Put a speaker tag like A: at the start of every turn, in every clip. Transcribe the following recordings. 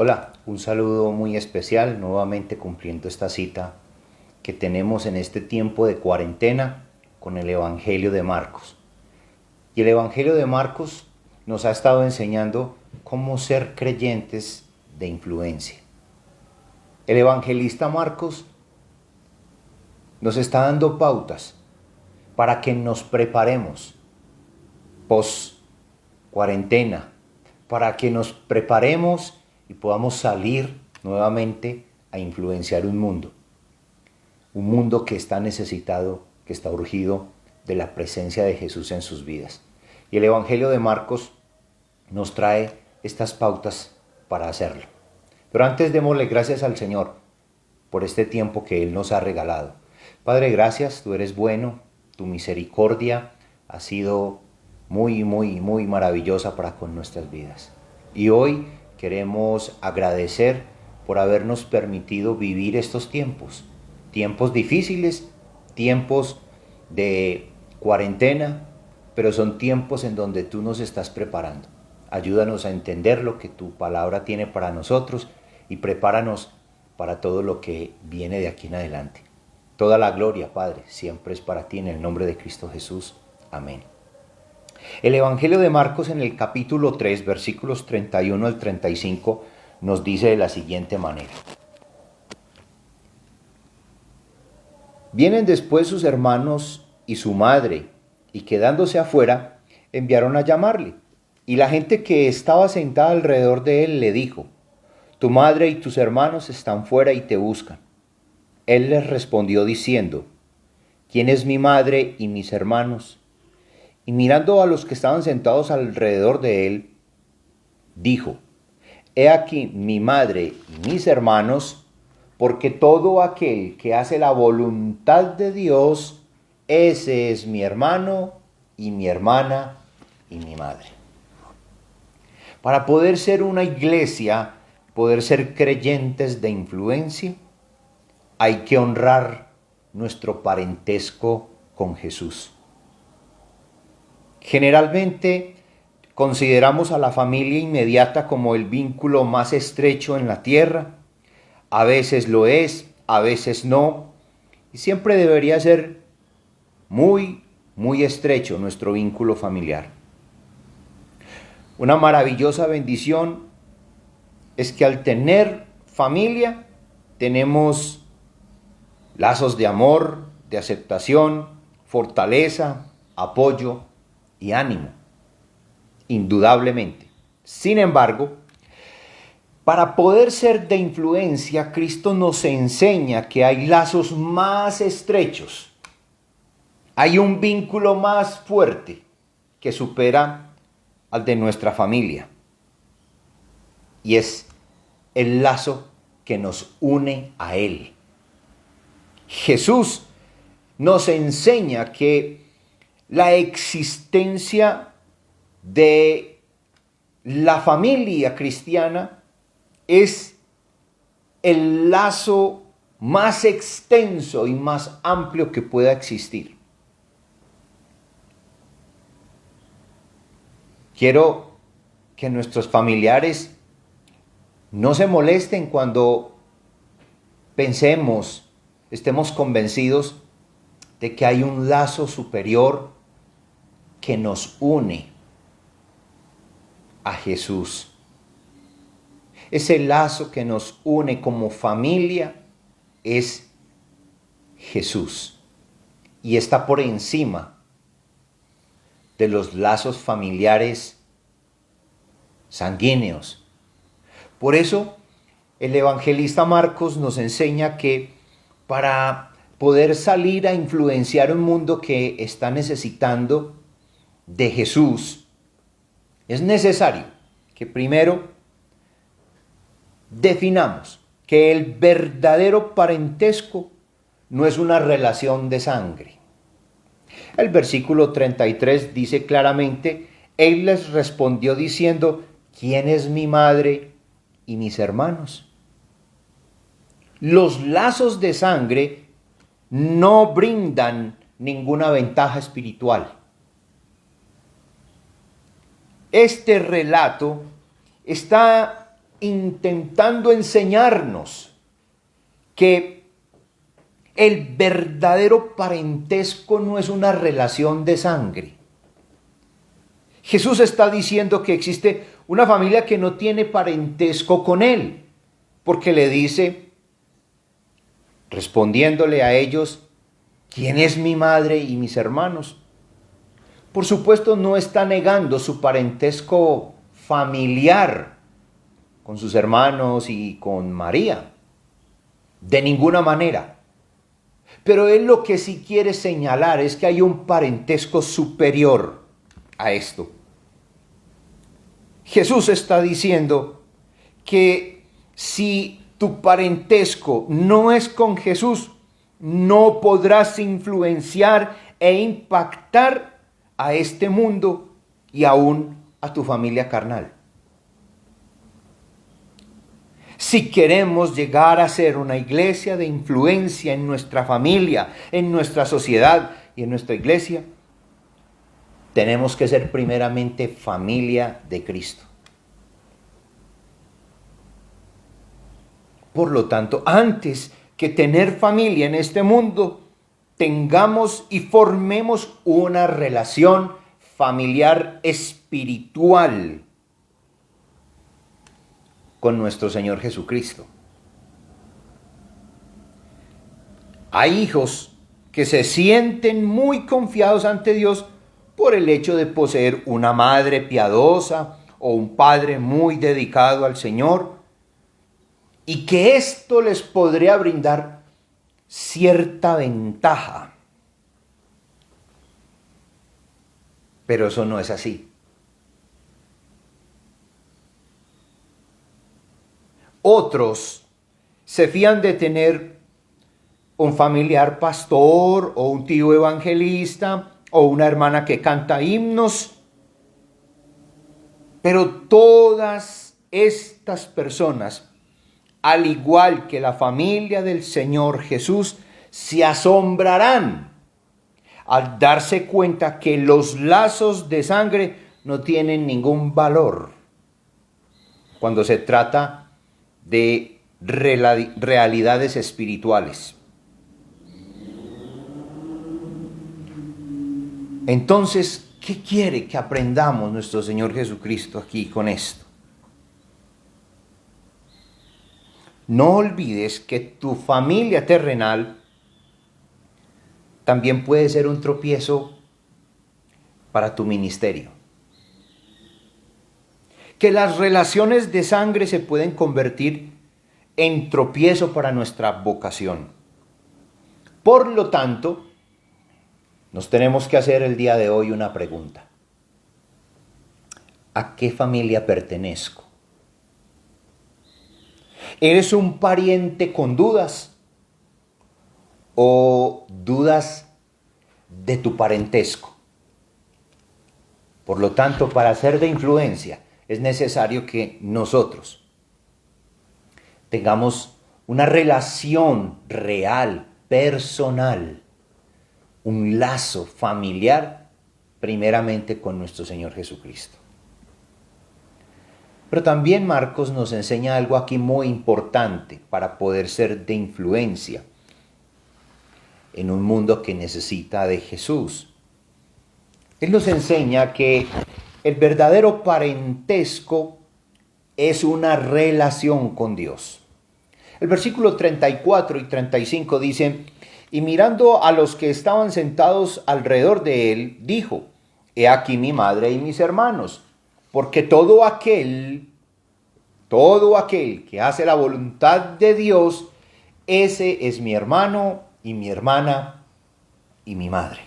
A: Hola, un saludo muy especial, nuevamente cumpliendo esta cita que tenemos en este tiempo de cuarentena con el Evangelio de Marcos. Y el Evangelio de Marcos nos ha estado enseñando cómo ser creyentes de influencia. El evangelista Marcos nos está dando pautas para que nos preparemos post cuarentena, para que nos preparemos y podamos salir nuevamente a influenciar un mundo que está necesitado, que está urgido de la presencia de Jesús en sus vidas. Y el Evangelio de Marcos nos trae estas pautas para hacerlo. Pero antes démosle gracias al Señor por este tiempo que Él nos ha regalado. Padre, gracias, tú eres bueno, tu misericordia ha sido muy maravillosa para con nuestras vidas. Y hoy queremos agradecer por habernos permitido vivir estos tiempos difíciles, tiempos de cuarentena, pero son tiempos en donde tú nos estás preparando. Ayúdanos a entender lo que tu palabra tiene para nosotros y prepáranos para todo lo que viene de aquí en adelante. Toda la gloria, Padre, siempre es para ti en el nombre de Cristo Jesús. Amén. El Evangelio de Marcos en el capítulo 3, versículos 31 al 35, nos dice de la siguiente manera. Vienen después sus hermanos y su madre, y quedándose afuera, enviaron a llamarle. Y la gente que estaba sentada alrededor de él le dijo: tu madre y tus hermanos están fuera y te buscan. Él les respondió diciendo: ¿quién es mi madre y mis hermanos? Y mirando a los que estaban sentados alrededor de él, dijo: he aquí mi madre y mis hermanos, porque todo aquel que hace la voluntad de Dios, ese es mi hermano y mi hermana y mi madre. Para poder ser una iglesia, poder ser creyentes de influencia, hay que honrar nuestro parentesco con Jesús. Generalmente consideramos a la familia inmediata como el vínculo más estrecho en la tierra. A veces lo es, a veces no. Y siempre debería ser muy estrecho nuestro vínculo familiar. Una maravillosa bendición es que al tener familia tenemos lazos de amor, de aceptación, fortaleza, apoyo y ánimo, indudablemente. Sin embargo, para poder ser de influencia, Cristo nos enseña que hay lazos más estrechos. Hay un vínculo más fuerte que supera al de nuestra familia. Y es el lazo que nos une a Él. Jesús nos enseña que la existencia de la familia cristiana es el lazo más extenso y más amplio que pueda existir. Quiero que nuestros familiares no se molesten cuando pensemos, estemos convencidos de que hay un lazo superior que nos une a Jesús. Ese lazo que nos une como familia es Jesús y está por encima de los lazos familiares sanguíneos. Por eso el evangelista Marcos nos enseña que para poder salir a influenciar un mundo que está necesitando de Jesús, es necesario que primero definamos que el verdadero parentesco no es una relación de sangre. El versículo 33 dice claramente: Él les respondió diciendo: ¿quién es mi madre y mis hermanos? Los lazos de sangre no brindan ninguna ventaja espiritual. Este relato está intentando enseñarnos que el verdadero parentesco no es una relación de sangre. Jesús está diciendo que existe una familia que no tiene parentesco con él, porque le dice, respondiéndole a ellos, ¿quién es mi madre y mis hermanos? Por supuesto, no está negando su parentesco familiar con sus hermanos y con María, de ninguna manera. Pero él lo que sí quiere señalar es que hay un parentesco superior a esto. Jesús está diciendo que si tu parentesco no es con Jesús, no podrás influenciar e impactar a este mundo y aún a tu familia carnal. Si queremos llegar a ser una iglesia de influencia en nuestra familia, en nuestra sociedad y en nuestra iglesia, tenemos que ser primeramente familia de Cristo. Por lo tanto, antes que tener familia en este mundo, tengamos y formemos una relación familiar espiritual con nuestro Señor Jesucristo. Hay hijos que se sienten muy confiados ante Dios por el hecho de poseer una madre piadosa o un padre muy dedicado al Señor, y que esto les podría brindar cierta ventaja. Pero eso no es así. Otros se fían de tener un familiar pastor o un tío evangelista o una hermana que canta himnos. Pero todas estas personas, al igual que la familia del Señor Jesús, se asombrarán al darse cuenta que los lazos de sangre no tienen ningún valor cuando se trata de realidades espirituales. Entonces, ¿qué quiere que aprendamos nuestro Señor Jesucristo aquí con esto? No olvides que tu familia terrenal también puede ser un tropiezo para tu ministerio. Que las relaciones de sangre se pueden convertir en tropiezo para nuestra vocación. Por lo tanto, nos tenemos que hacer el día de hoy una pregunta. ¿A qué familia pertenezco? ¿Eres un pariente con dudas? ¿O dudas de tu parentesco? Por lo tanto, para ser de influencia, es necesario que nosotros tengamos una relación real, personal, un lazo familiar, primeramente con nuestro Señor Jesucristo. Pero también Marcos nos enseña algo aquí muy importante para poder ser de influencia en un mundo que necesita de Jesús. Él nos enseña que el verdadero parentesco es una relación con Dios. El versículo 34 y 35 dice: y mirando a los que estaban sentados alrededor de él, dijo: he aquí mi madre y mis hermanos. Porque todo aquel que hace la voluntad de Dios, ese es mi hermano y mi hermana y mi madre.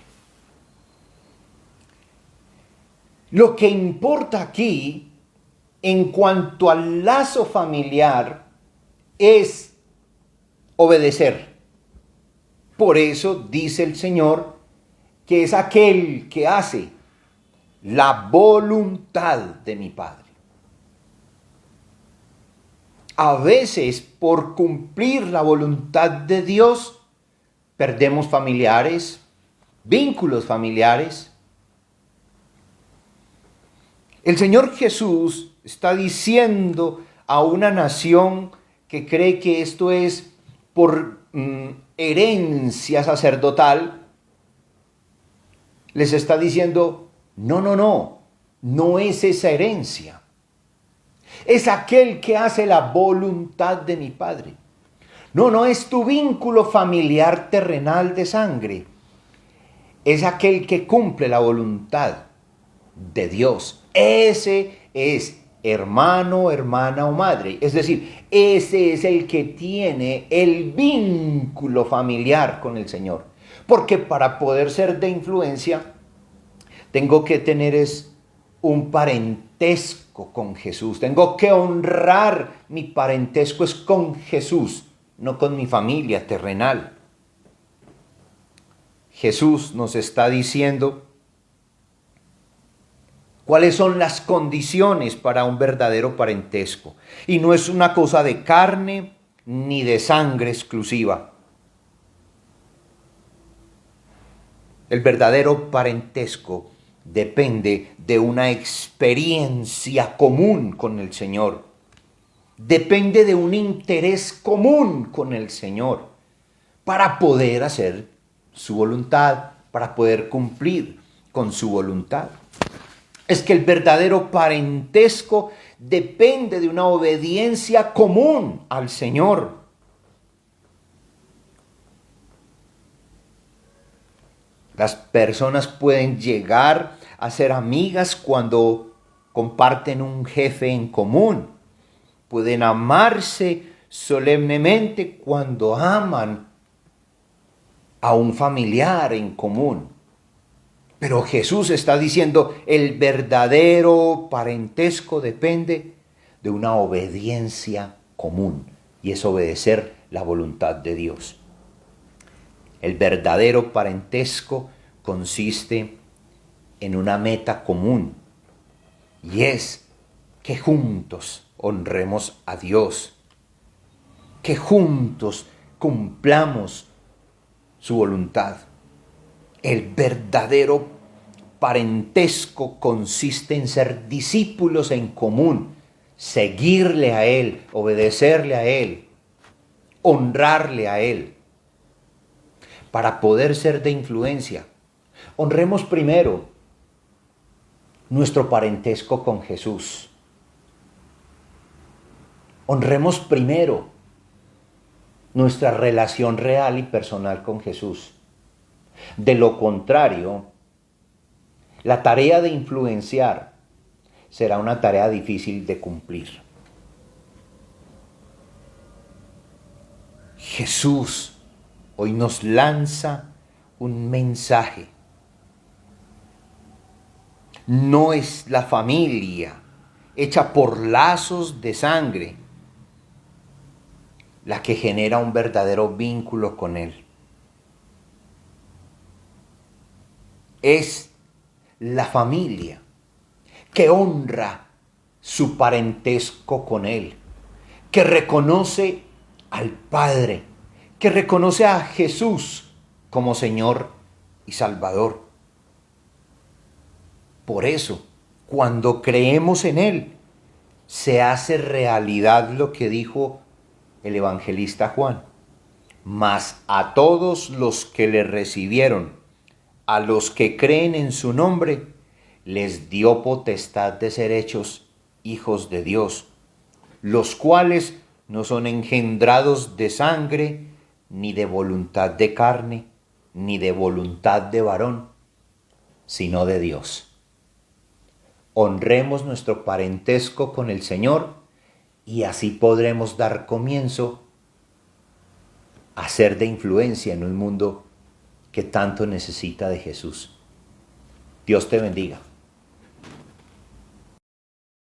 A: Lo que importa aquí, en cuanto al lazo familiar, es obedecer. Por eso dice el Señor que es aquel que hace la voluntad de mi Padre. A veces, por cumplir la voluntad de Dios, perdemos familiares, vínculos familiares. El Señor Jesús está diciendo a una nación que cree que esto es por herencia sacerdotal, les está diciendo, no es esa herencia. Es aquel que hace la voluntad de mi Padre. No es tu vínculo familiar terrenal de sangre. Es aquel que cumple la voluntad de Dios. Ese es hermano, hermana o madre. Es decir, ese es el que tiene el vínculo familiar con el Señor. Porque para poder ser de influencia, tengo que tener un parentesco con Jesús. Tengo que honrar mi parentesco es con Jesús, no con mi familia terrenal. Jesús nos está diciendo cuáles son las condiciones para un verdadero parentesco. Y no es una cosa de carne ni de sangre exclusiva. El verdadero parentesco depende de una experiencia común con el Señor. Depende de un interés común con el Señor para poder hacer su voluntad, para poder cumplir con su voluntad. Es que el verdadero parentesco depende de una obediencia común al Señor. Las personas pueden llegar a ser amigas cuando comparten un jefe en común. Pueden amarse solemnemente cuando aman a un familiar en común. Pero Jesús está diciendo, el verdadero parentesco depende de una obediencia común, y es obedecer la voluntad de Dios. El verdadero parentesco consiste en una meta común, y es que juntos honremos a Dios, que juntos cumplamos su voluntad. El verdadero parentesco consiste en ser discípulos en común, seguirle a Él, obedecerle a Él, honrarle a Él. Para poder ser de influencia, honremos primero nuestro parentesco con Jesús. Honremos primero nuestra relación real y personal con Jesús. De lo contrario, la tarea de influenciar será una tarea difícil de cumplir. Jesús hoy nos lanza un mensaje. No es la familia hecha por lazos de sangre la que genera un verdadero vínculo con Él. Es la familia que honra su parentesco con Él, que reconoce al Padre, que reconoce a Jesús como Señor y Salvador. Por eso, cuando creemos en Él, se hace realidad lo que dijo el evangelista Juan. Mas a todos los que le recibieron, a los que creen en su nombre, les dio potestad de ser hechos hijos de Dios, los cuales no son engendrados de sangre, ni de voluntad de carne, ni de voluntad de varón, sino de Dios. Honremos nuestro parentesco con el Señor y así podremos dar comienzo a ser de influencia en un mundo que tanto necesita de Jesús. Dios te bendiga.